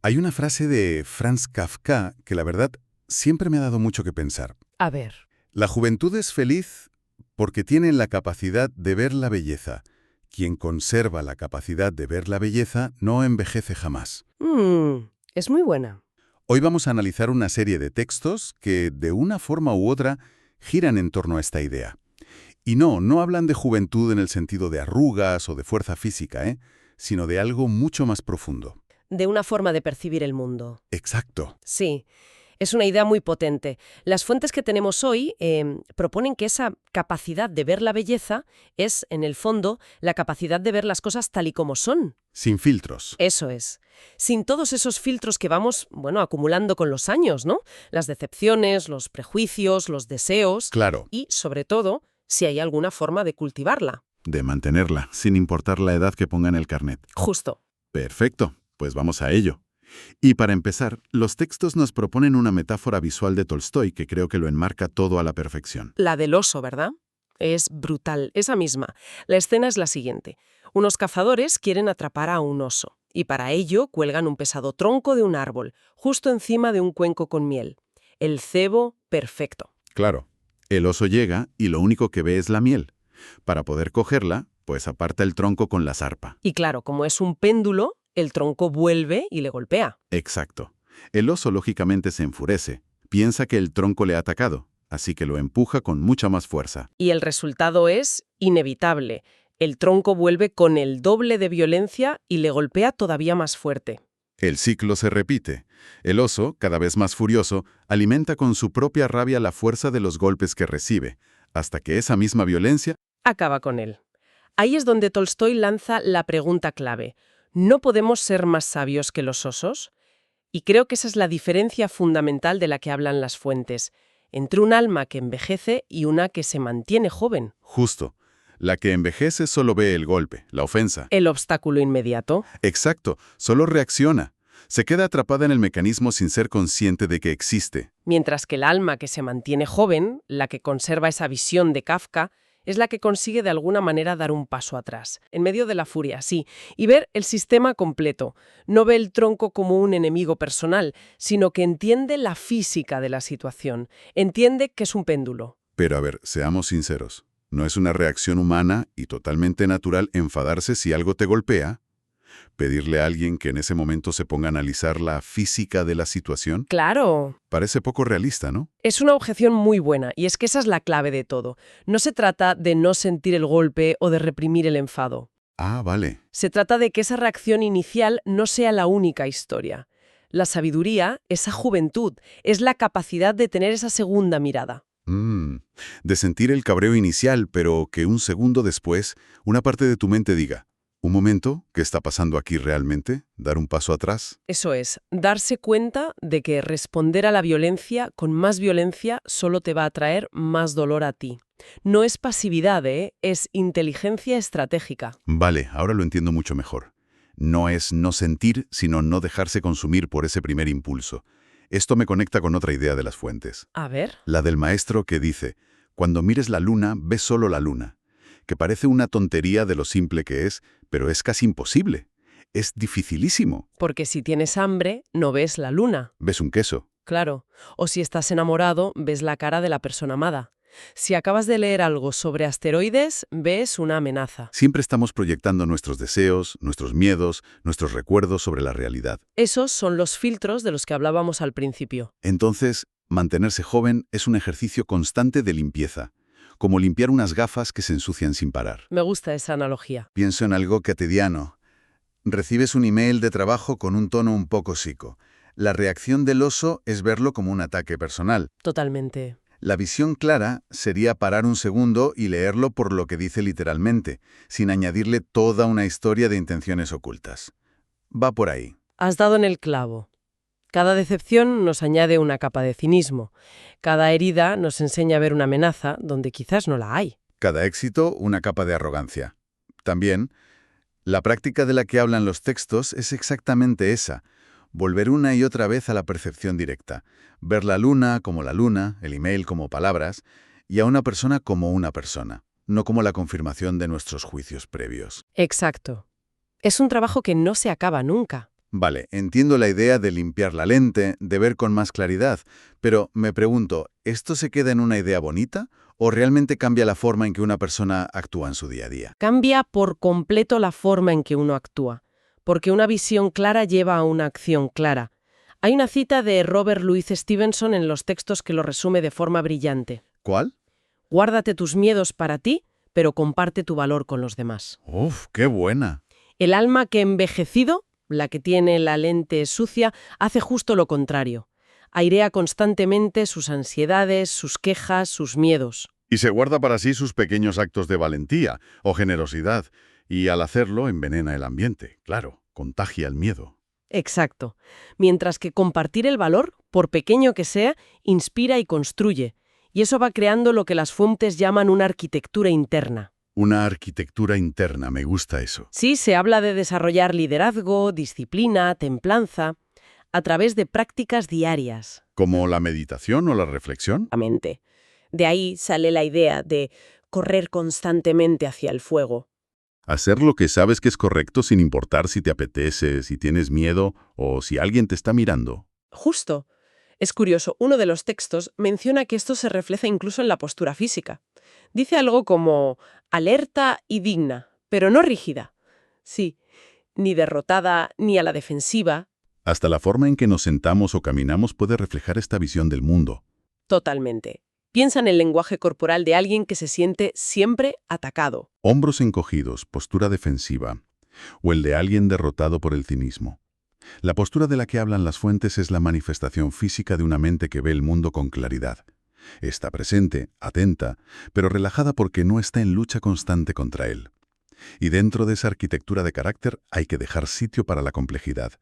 Hay una frase de Franz Kafka que la verdad siempre me ha dado mucho que pensar. A ver. La juventud es feliz porque tiene la capacidad de ver la belleza. Quien conserva la capacidad de ver la belleza no envejece jamás. Es muy buena. Hoy vamos a analizar una serie de textos que, de una forma u otra, giran en torno a esta idea. Y no hablan de juventud en el sentido de arrugas o de fuerza física, sino de algo mucho más profundo. De una forma de percibir el mundo. Exacto. Sí, es una idea muy potente. Las fuentes que tenemos hoy proponen que esa capacidad de ver la belleza es, en el fondo, la capacidad de ver las cosas tal y como son. Sin filtros. Eso es. Sin todos esos filtros que vamos, acumulando con los años, ¿no? Las decepciones, los prejuicios, los deseos. Claro. Y, sobre todo, si hay alguna forma de cultivarla. De mantenerla, sin importar la edad que ponga en el carnet. Justo. Perfecto, pues vamos a ello. Y para empezar, los textos nos proponen una metáfora visual de Tolstói que creo que lo enmarca todo a la perfección. La del oso, ¿verdad? Es brutal, esa misma. La escena es la siguiente. Unos cazadores quieren atrapar a un oso, y para ello cuelgan un pesado tronco de un árbol, justo encima de un cuenco con miel. El cebo perfecto. Claro. El oso llega y lo único que ve es la miel. Para poder cogerla, pues aparta el tronco con la zarpa. Y claro, como es un péndulo, el tronco vuelve y le golpea. Exacto. El oso lógicamente se enfurece. Piensa que el tronco le ha atacado, así que lo empuja con mucha más fuerza. Y el resultado es inevitable. El tronco vuelve con el doble de violencia y le golpea todavía más fuerte. El ciclo se repite. El oso, cada vez más furioso, alimenta con su propia rabia la fuerza de los golpes que recibe, hasta que esa misma violencia Acaba con él. Ahí es donde Tolstói lanza la pregunta clave. ¿No podemos ser más sabios que los osos? Y creo que esa es la diferencia fundamental de la que hablan las fuentes, entre un alma que envejece y una que se mantiene joven. Justo. La que envejece solo ve el golpe, la ofensa. El obstáculo inmediato. Exacto, solo reacciona. Se queda atrapada en el mecanismo sin ser consciente de que existe. Mientras que el alma que se mantiene joven, la que conserva esa visión de Kafka, es la que consigue de alguna manera dar un paso atrás, en medio de la furia, sí, y ver el sistema completo. No ve el tronco como un enemigo personal, sino que entiende la física de la situación, entiende que es un péndulo. Pero a ver, seamos sinceros. ¿No es una reacción humana y totalmente natural enfadarse si algo te golpea? ¿Pedirle a alguien que en ese momento se ponga a analizar la física de la situación? Claro. Parece poco realista, ¿no? Es una objeción muy buena, y es que esa es la clave de todo. No se trata de no sentir el golpe o de reprimir el enfado. Ah, vale. Se trata de que esa reacción inicial no sea la única historia. La sabiduría, esa juventud, es la capacidad de tener esa segunda mirada. De sentir el cabreo inicial, pero que un segundo después, una parte de tu mente diga, ¿un momento? ¿Qué está pasando aquí realmente? ¿Dar un paso atrás? Eso es, darse cuenta de que responder a la violencia con más violencia solo te va a traer más dolor a ti. No es pasividad, es inteligencia estratégica. Vale, ahora lo entiendo mucho mejor. No es no sentir, sino no dejarse consumir por ese primer impulso. Esto me conecta con otra idea de las fuentes. A ver. La del maestro que dice, cuando mires la luna, ves solo la luna. Que parece una tontería de lo simple que es, pero es casi imposible. Es dificilísimo. Porque si tienes hambre, no ves la luna. Ves un queso. Claro. O si estás enamorado, ves la cara de la persona amada. Si acabas de leer algo sobre asteroides, ves una amenaza. Siempre estamos proyectando nuestros deseos, nuestros miedos, nuestros recuerdos sobre la realidad. Esos son los filtros de los que hablábamos al principio. Entonces, mantenerse joven es un ejercicio constante de limpieza, como limpiar unas gafas que se ensucian sin parar. Me gusta esa analogía. Pienso en algo cotidiano. Recibes un email de trabajo con un tono un poco psico. La reacción del oso es verlo como un ataque personal. Totalmente. La visión clara sería parar un segundo y leerlo por lo que dice literalmente, sin añadirle toda una historia de intenciones ocultas. Va por ahí. Has dado en el clavo. Cada decepción nos añade una capa de cinismo. Cada herida nos enseña a ver una amenaza donde quizás no la hay. Cada éxito, una capa de arrogancia. También, la práctica de la que hablan los textos es exactamente esa. Volver una y otra vez a la percepción directa. Ver la luna como la luna, el email como palabras, y a una persona como una persona, no como la confirmación de nuestros juicios previos. Exacto. Es un trabajo que no se acaba nunca. Vale, entiendo la idea de limpiar la lente, de ver con más claridad, pero me pregunto, ¿esto se queda en una idea bonita o realmente cambia la forma en que una persona actúa en su día a día? Cambia por completo la forma en que uno actúa, porque una visión clara lleva a una acción clara. Hay una cita de Robert Louis Stevenson en los textos que lo resume de forma brillante. ¿Cuál? Guárdate tus miedos para ti, pero comparte tu valor con los demás. ¡Uf, qué buena! El alma que ha envejecido, la que tiene la lente sucia, hace justo lo contrario. Airea constantemente sus ansiedades, sus quejas, sus miedos. Y se guarda para sí sus pequeños actos de valentía o generosidad, y al hacerlo envenena el ambiente, claro, contagia el miedo. Exacto. Mientras que compartir el valor, por pequeño que sea, inspira y construye. Y eso va creando lo que las fuentes llaman una arquitectura interna. Una arquitectura interna, me gusta eso. Sí, se habla de desarrollar liderazgo, disciplina, templanza, a través de prácticas diarias. ¿Como la meditación o la reflexión? Mente. De ahí sale la idea de correr constantemente hacia el fuego. Hacer lo que sabes que es correcto sin importar si te apetece, si tienes miedo o si alguien te está mirando. Justo. Es curioso, uno de los textos menciona que esto se refleja incluso en la postura física. Dice algo como alerta y digna, pero no rígida. Sí, ni derrotada ni a la defensiva. Hasta la forma en que nos sentamos o caminamos puede reflejar esta visión del mundo. Totalmente. Piensa en el lenguaje corporal de alguien que se siente siempre atacado. Hombros encogidos, postura defensiva, o el de alguien derrotado por el cinismo. La postura de la que hablan las fuentes es la manifestación física de una mente que ve el mundo con claridad. Está presente, atenta, pero relajada porque no está en lucha constante contra él. Y dentro de esa arquitectura de carácter hay que dejar sitio para la complejidad.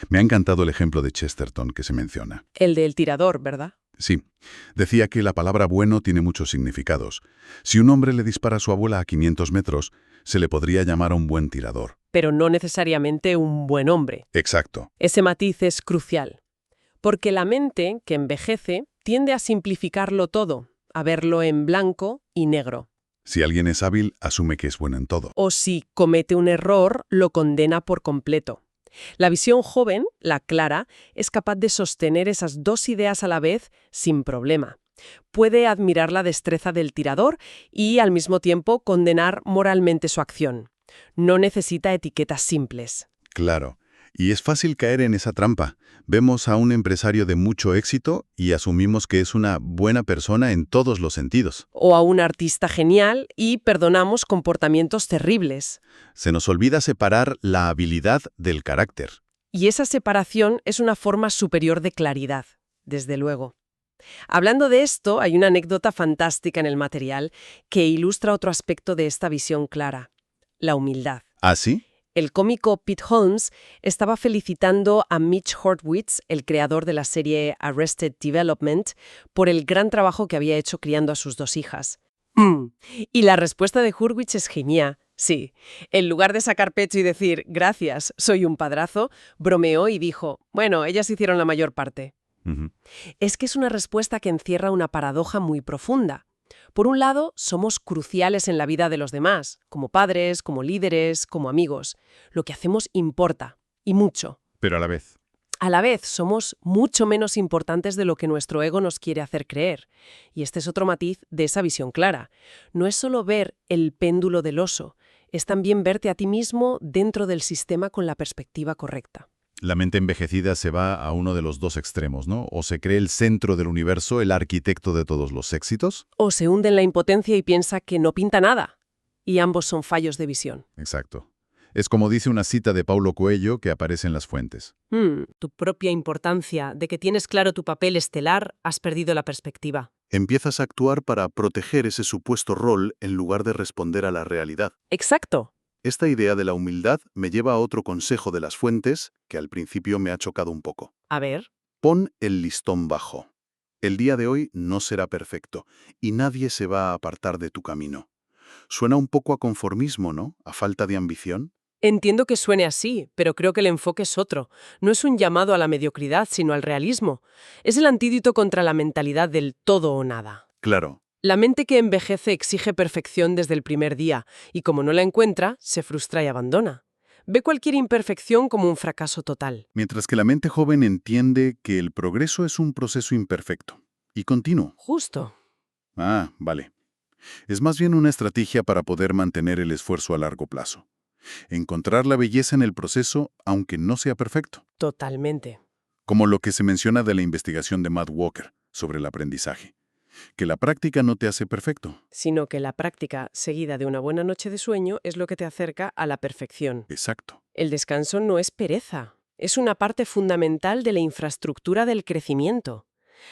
Me ha encantado el ejemplo de Chesterton que se menciona. El del tirador, ¿verdad? Sí, decía que la palabra bueno tiene muchos significados. Si un hombre le dispara a su abuela a 500 metros, se le podría llamar un buen tirador. Pero no necesariamente un buen hombre. Exacto. Ese matiz es crucial. Porque la mente, que envejece, tiende a simplificarlo todo, a verlo en blanco y negro. Si alguien es hábil, asume que es bueno en todo. O si comete un error, lo condena por completo. La visión joven, la clara, es capaz de sostener esas dos ideas a la vez sin problema. Puede admirar la destreza del tirador y, al mismo tiempo, condenar moralmente su acción. No necesita etiquetas simples. Claro. Y es fácil caer en esa trampa. Vemos a un empresario de mucho éxito y asumimos que es una buena persona en todos los sentidos. O a un artista genial y perdonamos comportamientos terribles. Se nos olvida separar la habilidad del carácter. Y esa separación es una forma superior de claridad, desde luego. Hablando de esto, hay una anécdota fantástica en el material que ilustra otro aspecto de esta visión clara: la humildad. ¿Ah, sí? El cómico Pete Holmes estaba felicitando a Mitch Horowitz, el creador de la serie Arrested Development, por el gran trabajo que había hecho criando a sus dos hijas. Y la respuesta de Horowitz es genial. Sí, en lugar de sacar pecho y decir «gracias, soy un padrazo», bromeó y dijo «bueno, ellas hicieron la mayor parte». Es que es una respuesta que encierra una paradoja muy profunda. Por un lado, somos cruciales en la vida de los demás, como padres, como líderes, como amigos. Lo que hacemos importa, y mucho. Pero a la vez. A la vez, somos mucho menos importantes de lo que nuestro ego nos quiere hacer creer. Y este es otro matiz de esa visión clara. No es solo ver el péndulo del oso, es también verte a ti mismo dentro del sistema con la perspectiva correcta. La mente envejecida se va a uno de los dos extremos, ¿no? O se cree el centro del universo, el arquitecto de todos los éxitos. O se hunde en la impotencia y piensa que no pinta nada. Y ambos son fallos de visión. Exacto. Es como dice una cita de Paulo Coelho que aparece en las fuentes. Tu propia importancia, de que tienes claro tu papel estelar, has perdido la perspectiva. Empiezas a actuar para proteger ese supuesto rol en lugar de responder a la realidad. Exacto. Esta idea de la humildad me lleva a otro consejo de las fuentes que al principio me ha chocado un poco. A ver. Pon el listón bajo. El día de hoy no será perfecto y nadie se va a apartar de tu camino. Suena un poco a conformismo, ¿no? A falta de ambición. Entiendo que suene así, pero creo que el enfoque es otro. No es un llamado a la mediocridad, sino al realismo. Es el antídoto contra la mentalidad del todo o nada. Claro. La mente que envejece exige perfección desde el primer día, y como no la encuentra, se frustra y abandona. Ve cualquier imperfección como un fracaso total. Mientras que la mente joven entiende que el progreso es un proceso imperfecto y continuo. Justo. Ah, vale. Es más bien una estrategia para poder mantener el esfuerzo a largo plazo. Encontrar la belleza en el proceso, aunque no sea perfecto. Totalmente. Como lo que se menciona de la investigación de Matt Walker sobre el aprendizaje. Que la práctica no te hace perfecto. Sino que la práctica, seguida de una buena noche de sueño, es lo que te acerca a la perfección. Exacto. El descanso no es pereza, es una parte fundamental de la infraestructura del crecimiento.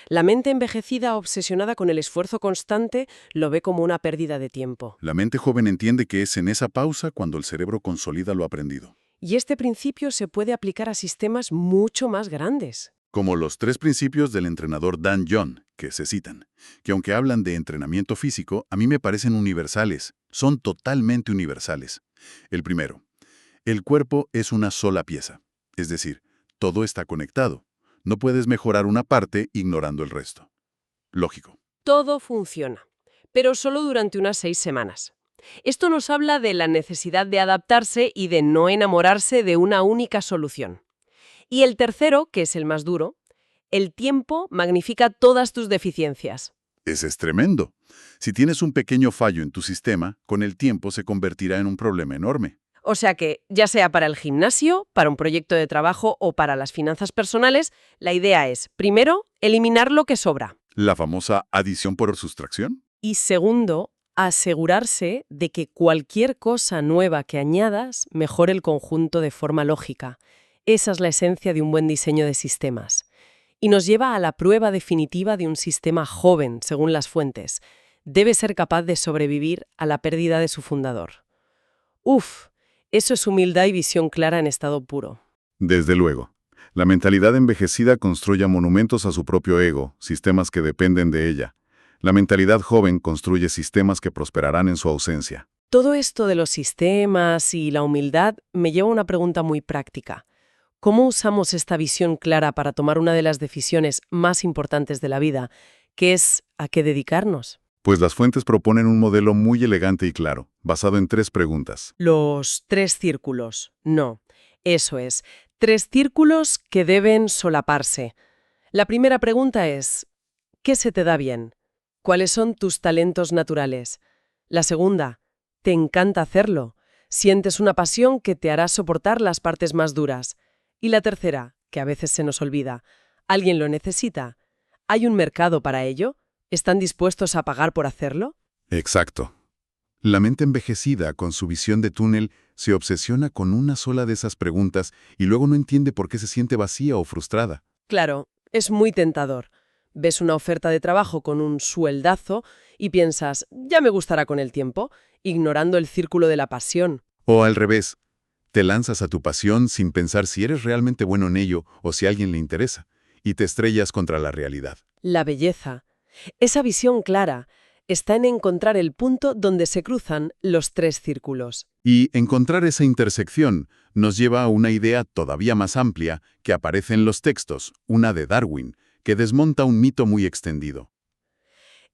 La mente envejecida obsesionada con el esfuerzo constante lo ve como una pérdida de tiempo. La mente joven entiende que es en esa pausa cuando el cerebro consolida lo aprendido. Y este principio se puede aplicar a sistemas mucho más grandes. Como los 3 principios del entrenador Dan John, que se citan, que aunque hablan de entrenamiento físico, a mí me parecen universales, son totalmente universales. El primero, el cuerpo es una sola pieza, es decir, todo está conectado. No puedes mejorar una parte ignorando el resto. Lógico. Todo funciona, pero solo durante unas 6 semanas. Esto nos habla de la necesidad de adaptarse y de no enamorarse de una única solución. Y el tercero, que es el más duro, el tiempo magnifica todas tus deficiencias. Ese es tremendo. Si tienes un pequeño fallo en tu sistema, con el tiempo se convertirá en un problema enorme. O sea que, ya sea para el gimnasio, para un proyecto de trabajo o para las finanzas personales, la idea es, primero, eliminar lo que sobra. La famosa adición por sustracción. Y segundo, asegurarse de que cualquier cosa nueva que añadas mejore el conjunto de forma lógica. Esa es la esencia de un buen diseño de sistemas. Y nos lleva a la prueba definitiva de un sistema joven, según las fuentes. Debe ser capaz de sobrevivir a la pérdida de su fundador. Uf, eso es humildad y visión clara en estado puro. Desde luego. La mentalidad envejecida construye monumentos a su propio ego, sistemas que dependen de ella. La mentalidad joven construye sistemas que prosperarán en su ausencia. Todo esto de los sistemas y la humildad me lleva a una pregunta muy práctica. ¿Cómo usamos esta visión clara para tomar una de las decisiones más importantes de la vida, que es a qué dedicarnos? Pues las fuentes proponen un modelo muy elegante y claro, basado en 3 preguntas. Los 3 círculos. No, eso es. 3 círculos que deben solaparse. La primera pregunta es, ¿qué se te da bien? ¿Cuáles son tus talentos naturales? La segunda, ¿te encanta hacerlo? ¿Sientes una pasión que te hará soportar las partes más duras? Y la tercera, que a veces se nos olvida, ¿alguien lo necesita? ¿Hay un mercado para ello? ¿Están dispuestos a pagar por hacerlo? Exacto. La mente envejecida, con su visión de túnel, se obsesiona con una sola de esas preguntas y luego no entiende por qué se siente vacía o frustrada. Claro, es muy tentador. Ves una oferta de trabajo con un sueldazo y piensas, ya me gustará con el tiempo, ignorando el círculo de la pasión. O al revés, te lanzas a tu pasión sin pensar si eres realmente bueno en ello o si a alguien le interesa, y te estrellas contra la realidad. La belleza. Esa visión clara está en encontrar el punto donde se cruzan los 3 círculos. Y encontrar esa intersección nos lleva a una idea todavía más amplia que aparece en los textos, una de Darwin, que desmonta un mito muy extendido.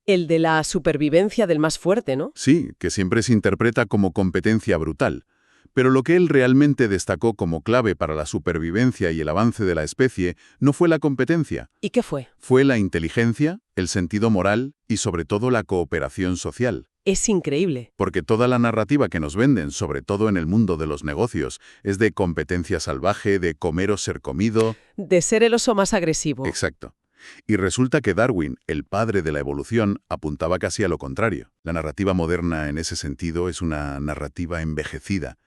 El de la supervivencia del más fuerte, ¿no? Sí, que siempre se interpreta como competencia brutal. Pero lo que él realmente destacó como clave para la supervivencia y el avance de la especie no fue la competencia, ¿Y qué fue? fue la inteligencia, el sentido moral y sobre todo la cooperación social. Es increíble. Porque toda la narrativa que nos venden, sobre todo en el mundo de los negocios, es de competencia salvaje, de comer o ser comido. De ser el oso más agresivo. Exacto. Y resulta que Darwin, el padre de la evolución, apuntaba casi a lo contrario. La narrativa moderna en ese sentido es una narrativa envejecida,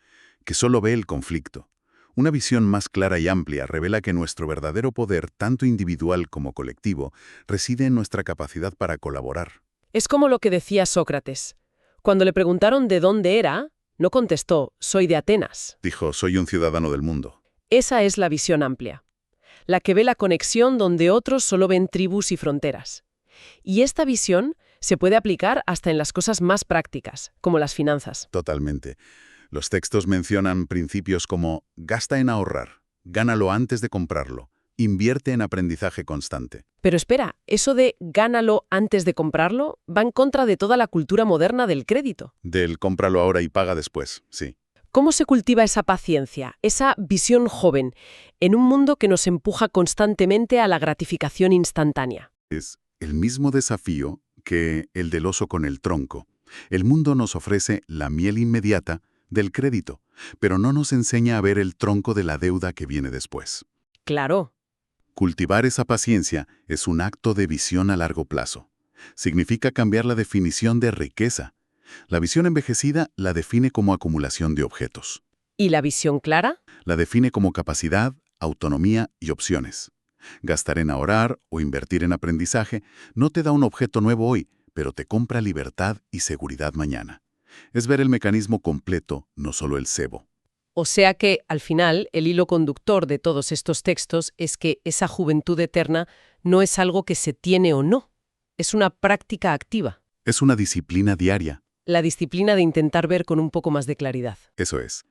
que solo ve el conflicto. Una visión más clara y amplia revela que nuestro verdadero poder, tanto individual como colectivo, reside en nuestra capacidad para colaborar. Es como lo que decía Sócrates. Cuando le preguntaron de dónde era, no contestó, soy de Atenas. Dijo, soy un ciudadano del mundo. Esa es la visión amplia, la que ve la conexión donde otros solo ven tribus y fronteras. Y esta visión se puede aplicar hasta en las cosas más prácticas, como las finanzas. Totalmente. Los textos mencionan principios como gasta en ahorrar, gánalo antes de comprarlo, invierte en aprendizaje constante. Pero espera, eso de gánalo antes de comprarlo va en contra de toda la cultura moderna del crédito. Del cómpralo ahora y paga después, sí. ¿Cómo se cultiva esa paciencia, esa visión joven, en un mundo que nos empuja constantemente a la gratificación instantánea? Es el mismo desafío que el del oso con el tronco. El mundo nos ofrece la miel inmediata del crédito, pero no nos enseña a ver el tronco de la deuda que viene después. Claro. Cultivar esa paciencia es un acto de visión a largo plazo. Significa cambiar la definición de riqueza. La visión envejecida la define como acumulación de objetos. ¿Y la visión clara? La define como capacidad, autonomía y opciones. Gastar en ahorrar o invertir en aprendizaje no te da un objeto nuevo hoy, pero te compra libertad y seguridad mañana. Es ver el mecanismo completo, no solo el cebo. O sea que, al final, el hilo conductor de todos estos textos es que esa juventud eterna no es algo que se tiene o no. Es una práctica activa. Es una disciplina diaria. La disciplina de intentar ver con un poco más de claridad. Eso es.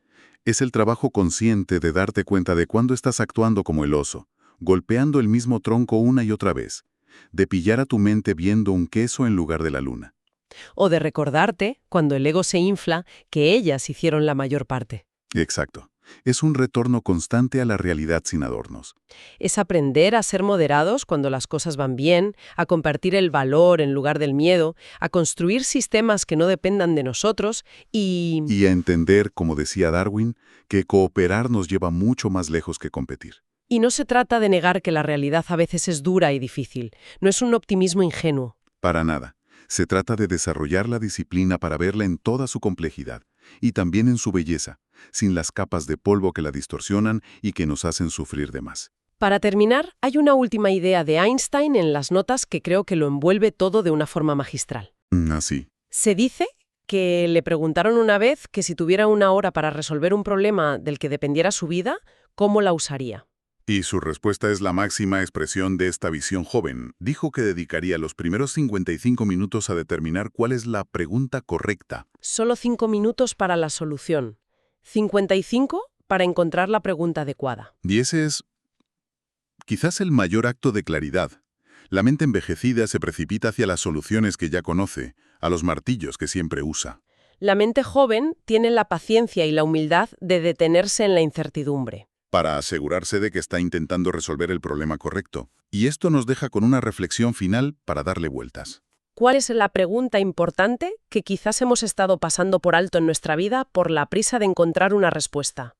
Es el trabajo consciente de darte cuenta de cuándo estás actuando como el oso, golpeando el mismo tronco una y otra vez, de pillar a tu mente viendo un queso en lugar de la luna. O de recordarte, cuando el ego se infla, que ellas hicieron la mayor parte. Exacto. Es un retorno constante a la realidad sin adornos. Es aprender a ser moderados cuando las cosas van bien, a compartir el valor en lugar del miedo, a construir sistemas que no dependan de nosotros y a entender, como decía Darwin, que cooperar nos lleva mucho más lejos que competir. Y no se trata de negar que la realidad a veces es dura y difícil. No es un optimismo ingenuo. Para nada. Se trata de desarrollar la disciplina para verla en toda su complejidad y también en su belleza, sin las capas de polvo que la distorsionan y que nos hacen sufrir de más. Para terminar, hay una última idea de Einstein en las notas que creo que lo envuelve todo de una forma magistral. Así. Se dice que le preguntaron una vez que si tuviera una hora para resolver un problema del que dependiera su vida, ¿cómo la usaría? Y su respuesta es la máxima expresión de esta visión joven. Dijo que dedicaría los primeros 55 minutos a determinar cuál es la pregunta correcta. Solo 5 minutos para la solución. 55 para encontrar la pregunta adecuada. Y ese es quizás el mayor acto de claridad. La mente envejecida se precipita hacia las soluciones que ya conoce, a los martillos que siempre usa. La mente joven tiene la paciencia y la humildad de detenerse en la incertidumbre. Para asegurarse de que está intentando resolver el problema correcto. Y esto nos deja con una reflexión final para darle vueltas. ¿Cuál es la pregunta importante que quizás hemos estado pasando por alto en nuestra vida por la prisa de encontrar una respuesta?